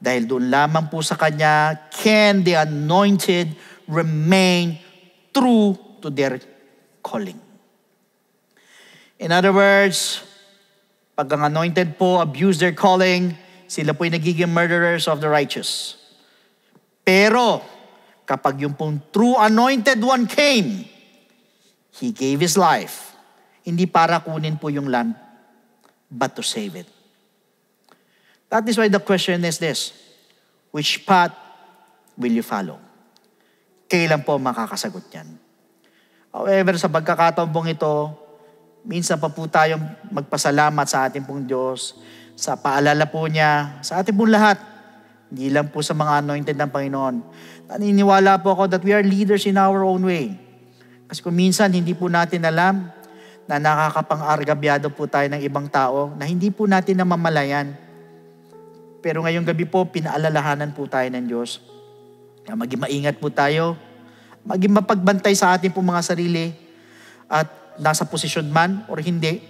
Dahil doon lamang po sa Kanya, can the anointed remain true to their calling. In other words, pag ang anointed po abuse their calling, sila po'y nagiging murderers of the righteous. Pero, kapag yung pong true anointed one came, He gave His life, hindi para kunin po yung land, but to save it. That is why the question is this: which path will you follow? Kailan po makakasagot yan? However, sa pagkakataon pong ito, minsan pa po tayong magpasalamat sa ating pong Diyos, sa paalala po niya, sa ating pong lahat, hindi lang po sa mga anointed ng Panginoon. Naniniwala po ako that we are leaders in our own way. Kasi kung minsan hindi po natin alam na nakakapang-argabyado po tayo ng ibang tao na hindi po natin namamalayan. Pero ngayong gabi po, pinaalalahanan po tayo ng Diyos na maging maingat po tayo, maging mapagbantay sa ating po mga sarili at nasa posisyon man or hindi,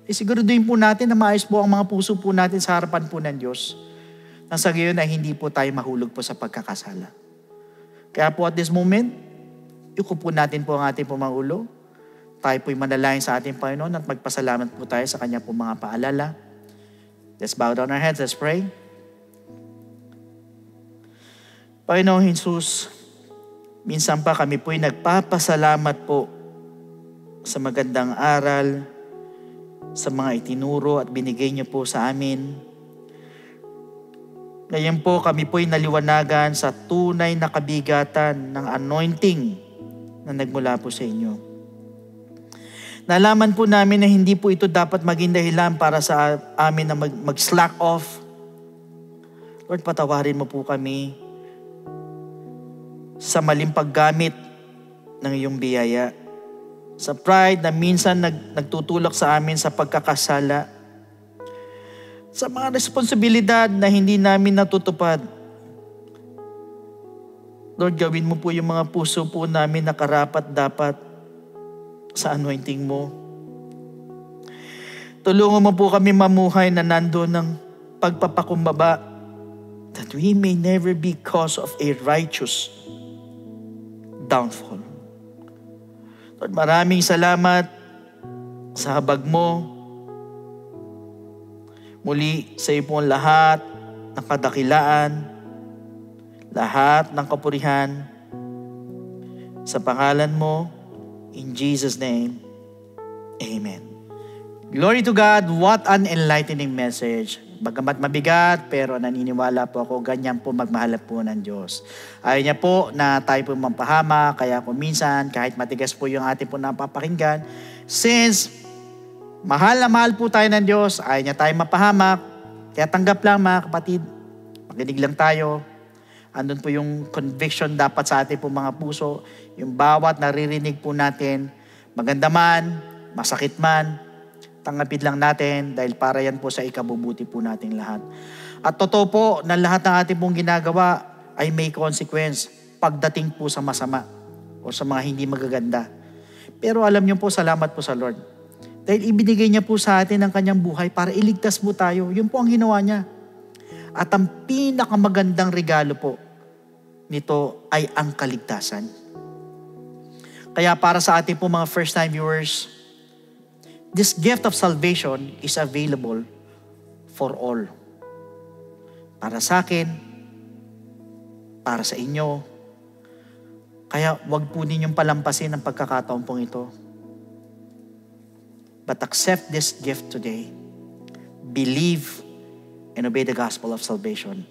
siguraduhin po natin na maayos po ang mga puso po natin sa harapan po ng Diyos. Nang sa gayon ay hindi po tayo mahulog po sa pagkakasala. Kaya po at this moment, yuko po natin po ang ating po mga ulo. Tayo po'y manalangin sa ating Panginoon at magpasalamat po tayo sa Kanya po mga paalala. Let's bow down our heads, let's pray. Panginoong Jesus, minsan pa kami po'y nagpapasalamat po sa magandang aral, sa mga itinuro at binigay niyo po sa amin. Ngayon po kami po'y naliwanagan sa tunay na kabigatan ng anointing na nagmula po sa inyo. Nalaman po namin na hindi po ito dapat maging dahilan para sa amin na mag-slack off. Lord, patawarin mo po kami sa maling paggamit ng iyong biyaya. Sa pride na minsan nagtutulak sa amin sa pagkakasala. Sa mga responsibilidad na hindi namin natutupad. Lord, gawin mo po yung mga puso po namin na karapat-dapat sa anointing mo. Tulungan mo po kami mamuhay na nandoon ng pagpapakumbaba that we may never be cause of a righteous downfall. Lord, maraming salamat sa habag mo. Muli sa iyo po ang lahat ng kadakilaan, lahat ng kapurihan. Sa pangalan mo, in Jesus' name, Amen. Glory to God, what an enlightening message. Bagamat mabigat, pero naniniwala po ako, ganyan po magmahal po ng Diyos. Ayaw niya po na tayo po mampahama, kaya kung minsan, kahit matigas po yung ating po napapakinggan, since mahal na mahal po tayo ng Diyos, ayaw niya tayo mapahamak, kaya tanggap lang mga kapatid, makinig lang tayo. Andun po yung conviction dapat sa ating po mga puso, yung bawat naririnig po natin, maganda man, masakit man, tanggapin lang natin dahil para yan po sa ikabubuti po nating lahat. At totoo po na lahat ng ating pong ginagawa ay may consequence pagdating po sa masama o sa mga hindi magaganda. Pero alam niyo po, salamat po sa Lord. Dahil ibinigay niya po sa atin ang kanyang buhay para iligtas po tayo. Yun po ang ginawa niya. At ang pinakamagandang regalo po nito ay ang kaligtasan. Kaya para sa ating po mga first-time viewers, this gift of salvation is available for all. Para sa akin, para sa inyo. Kaya wag po ninyong palampasin ang pagkakataon pong ito. But accept this gift today. Believe and obey the gospel of salvation.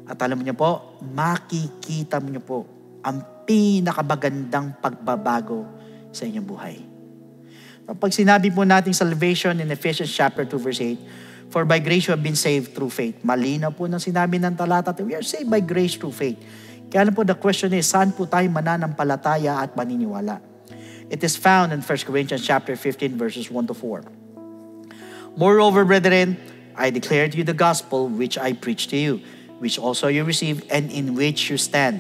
At alam niyo po, makikita niyo po ang pinakamagandang pagbabago sa inyong buhay. Pag sinabi po natin salvation in Ephesians chapter 2 verse 8, for by grace you have been saved through faith. Malinaw po nang sinabi ng talata, we are saved by grace through faith. Kaya lang po the question is, saan po tayo mananampalataya at maniniwala? It is found in 1 Corinthians chapter 15 verses 1 to 4. Moreover, brethren, I declare to you the gospel which I preached to you, which also you received and in which you stand,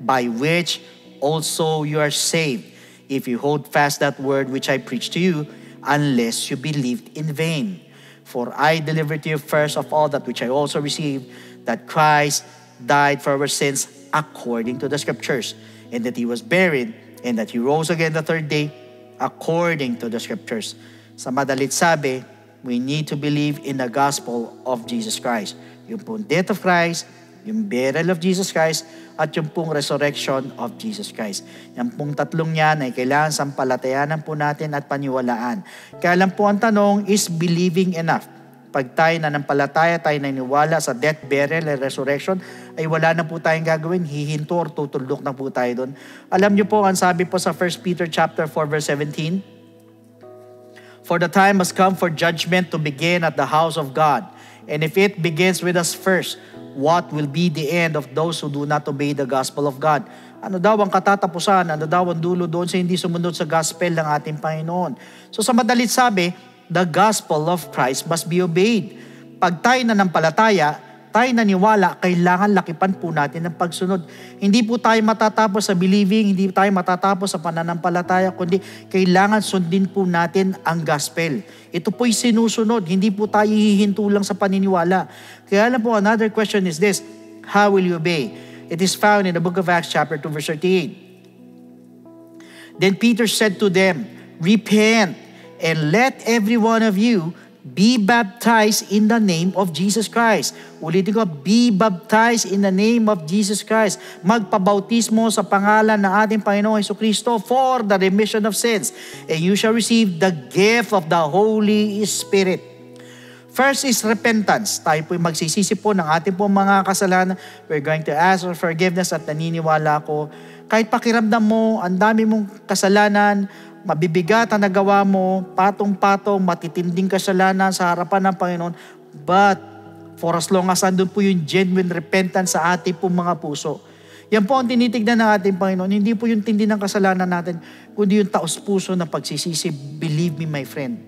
by which also you are saved, if you hold fast that word which I preached to you, unless you believed in vain. For I delivered to you first of all that which I also received, that Christ died for our sins according to the Scriptures, and that He was buried, and that He rose again the third day according to the Scriptures. Sa madalit sabi, we need to believe in the gospel of Jesus Christ. Yung pong death of Christ, yung burial of Jesus Christ, at yung pong resurrection of Jesus Christ. Yan pong tatlong yan ay kailangan sampalatayanan po natin at paniwalaan. Kaya lang po ang tanong is believing enough. Pag tayo nanampalataya, tayo naniniwala sa death, burial, and resurrection, ay wala na po tayong gagawin. Hihinto or tutulok na po tayo doon. Alam niyo po, ang sabi po sa 1 Peter chapter 4 verse 17, for the time has come for judgment to begin at the house of God. And if it begins with us first, what will be the end of those who do not obey the gospel of God? Ano daw ang katatapusan? Ano daw ang dulo doon sa hindi sumunod sa gospel ng ating Panginoon? So sa madalit sabi, the gospel of Christ must be obeyed. Pag tayo nanampalataya, tayo naniwala, kailangan lakipan po natin ng pagsunod. Hindi po tayo matatapos sa believing, hindi tayo matatapos sa pananampalataya, kundi kailangan sundin po natin ang gospel. Ito po'y sinusunod, hindi po tayo hihinto lang sa paniniwala. Kaya lang po, another question is this, how will you obey? It is found in the book of Acts chapter 2 verse 38. Then Peter said to them, repent, and let every one of you be baptized in the name of Jesus Christ. Ulitin ko, be baptized in the name of Jesus Christ. Magpabautismo sa pangalan ng ating Panginoong Jesucristo for the remission of sins. And you shall receive the gift of the Holy Spirit. First is repentance. Tayo po'y magsisisi po ng ating pong mga kasalanan. We're going to ask for forgiveness at naniniwala ko. Kahit pakiramdam mo, ang dami mong kasalanan, mabibigat ang nagawa mo, patong-patong, matitinding kasalanan sa harapan ng Panginoon. But, for as long as andun po yung genuine repentance sa ating pong mga puso. Yan po ang tinitignan ng ating Panginoon. Hindi po yung tindi ng kasalanan natin, kundi yung taos-puso na pagsisisi. Believe me, my friend.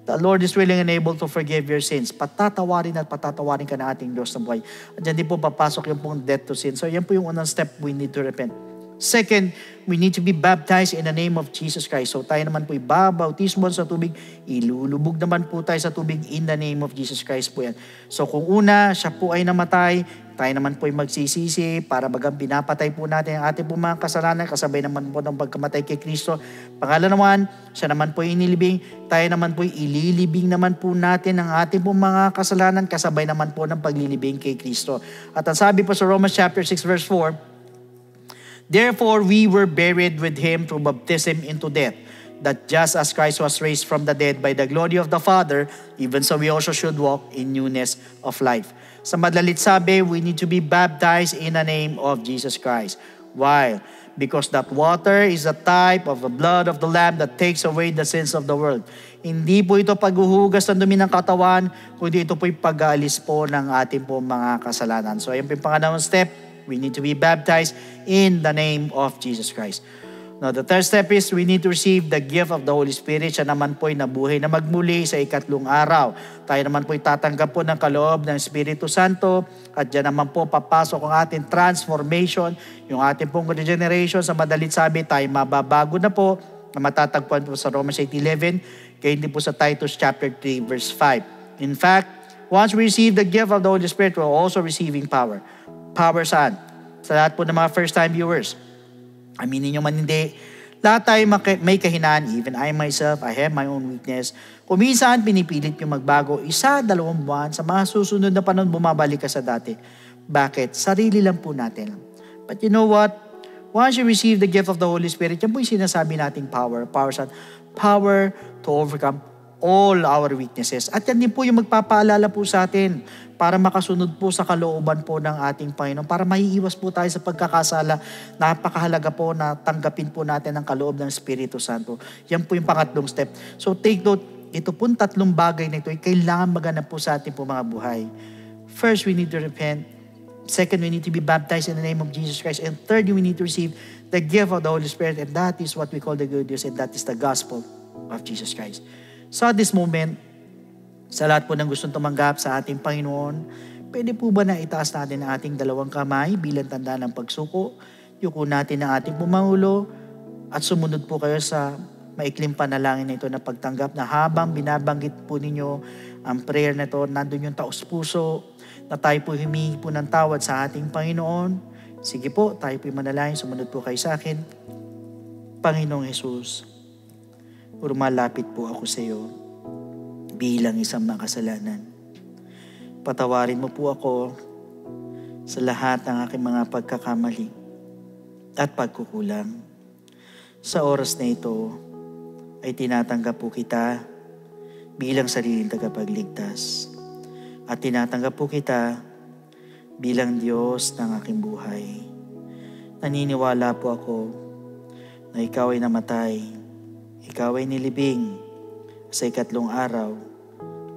The Lord is willing and able to forgive your sins. Patatawarin at patatawarin ka ng ating Diyos na buhay. At dyan din po papasok yung pong death to sin. So yan po yung unang step, we need to repent. Second, we need to be baptized in the name of Jesus Christ. So tayo naman po ibabautismo sa tubig, ilulubog naman po tayo sa tubig in the name of Jesus Christ po yan. So kung una, siya po ay namatay, tayo naman po ay magsisisi para bagang pinapatay po natin ang ating po mga kasalanan, kasabay naman po ng pagkamatay kay Kristo. Pangalawa naman, siya naman po ay inilibing, tayo naman po ay ililibing naman po natin ang ating po mga kasalanan, kasabay naman po ng paglilibing kay Kristo. At ang sabi po sa Romans chapter 6 verse 4, therefore, we were buried with Him through baptism into death, that just as Christ was raised from the dead by the glory of the Father, even so we also should walk in newness of life. Sa madalit sabi, we need to be baptized in the name of Jesus Christ. Why? Because that water is a type of the blood of the Lamb that takes away the sins of the world. Hindi po ito paghuhugas ng dumi ng katawan, kundi ito po'y pag-aalis po ng ating po mga kasalanan. So ayan po yung pangalawang step, we need to be baptized in the name of Jesus Christ. Now, the third step is we need to receive the gift of the Holy Spirit. Siya naman po'y nabuhay na magmuli sa ikatlong araw. Tayo naman po'y tatanggap po ng kaloob ng Espiritu Santo at dyan naman po papasok ang ating transformation, yung ating pong regeneration. Sa madalit sabi, tayo mababago na po na matatagpuan po sa Romans 8:11, kaya hindi po sa Titus chapter 3 verse 5. In fact, once we receive the gift of the Holy Spirit, we're also receiving power. Power saan? Sa lahat po ng mga first-time viewers. Aminin nyo man hindi, Lahat tayo may kahinaan, even I myself, I have my own weakness. Kung minsan, pinipilit yung magbago, 1-2 buwan, sa mga susunod na panahon, bumabalik ka sa dati. Bakit? Sarili lang po natin. But you know what? Once you receive the gift of the Holy Spirit, yan po yung sinasabi nating power. Power to overcome all our weaknesses. At yan din po yung magpapaalala po sa atin para makasunod po sa kalooban po ng ating Panginoon, para maiiwas po tayo sa pagkakasala. Napakahalaga po na tanggapin po natin ang kaloob ng Espiritu Santo. Yan po yung pangatlong step. So take note, ito pong 3 bagay na ito ay kailangan maganap po sa ating po mga buhay. First, we need to repent. Second, we need to be baptized in the name of Jesus Christ. And third, we need to receive the gift of the Holy Spirit. And that is what we call the good news. And that is the gospel of Jesus Christ. So at this moment, sa lahat po ng gustong tumanggap sa ating Panginoon, pwede po ba na itaas natin ang ating 2 kamay bilang tanda ng pagsuko? Yuko natin ang ating pumangulo at sumunod po kayo sa maikling panalangin na ito na pagtanggap na habang binabanggit po ninyo ang prayer na ito, nandun yung taos puso na tayo po humingi po ng tawad sa ating Panginoon. Sige po, tayo po manalangin, sumunod po kayo sa akin. Panginoong Jesus, malapit po ako sa iyo bilang isang makasalanan. Patawarin mo po ako sa lahat ng aking mga pagkakamali at pagkukulang. Sa oras na ito ay tinatanggap po kita bilang sariling tagapagligtas. At tinatanggap po kita bilang Diyos ng aking buhay. Naniniwala po ako na ikaw ay namatay, ikaw ay nilibing, sa 3 araw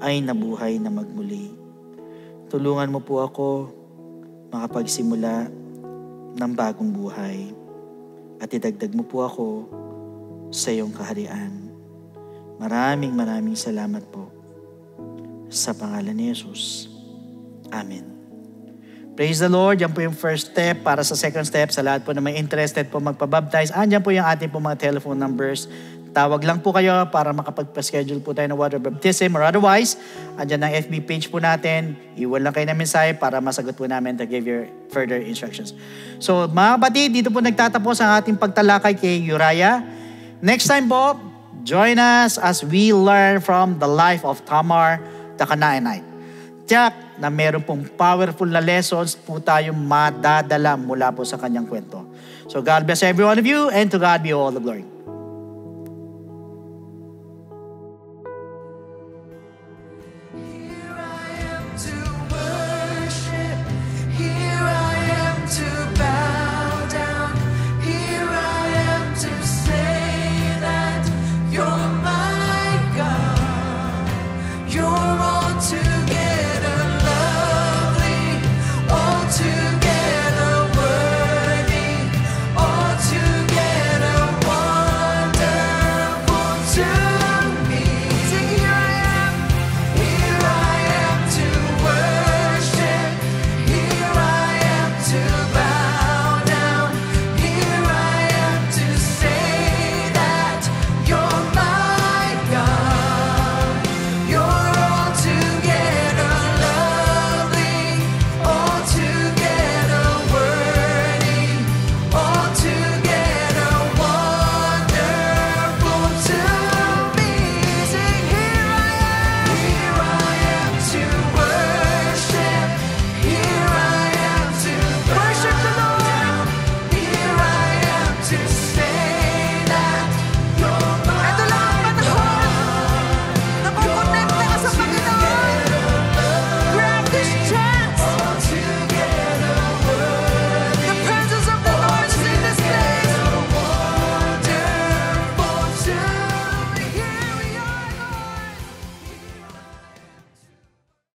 ay nabuhay na magmuli. Tulungan mo po ako makapagsimula ng bagong buhay at idagdag mo po ako sa iyong kaharian. Maraming salamat po. Sa pangalan ni Jesus. Amen. Praise the Lord. Yan po yung first step. Para sa second step, sa lahat po na may interested po magpabaptize, andyan po yung ating po mga telephone numbers. Tawag lang po kayo para makapag-schedule po tayo ng water baptism or otherwise, andyan ang FB page po natin. Iwan lang kayo ng mensahe para masagot po namin to give your further instructions. So mga kapatid, dito po nagtatapos ang ating pagtalakay kay Uriah. Next time po, join us as we learn from the life of Tamar the Canaanite. Tiyak na meron pong powerful na lessons po tayong madadala mula po sa kanyang kwento. So God bless every one of you and to God be all the glory.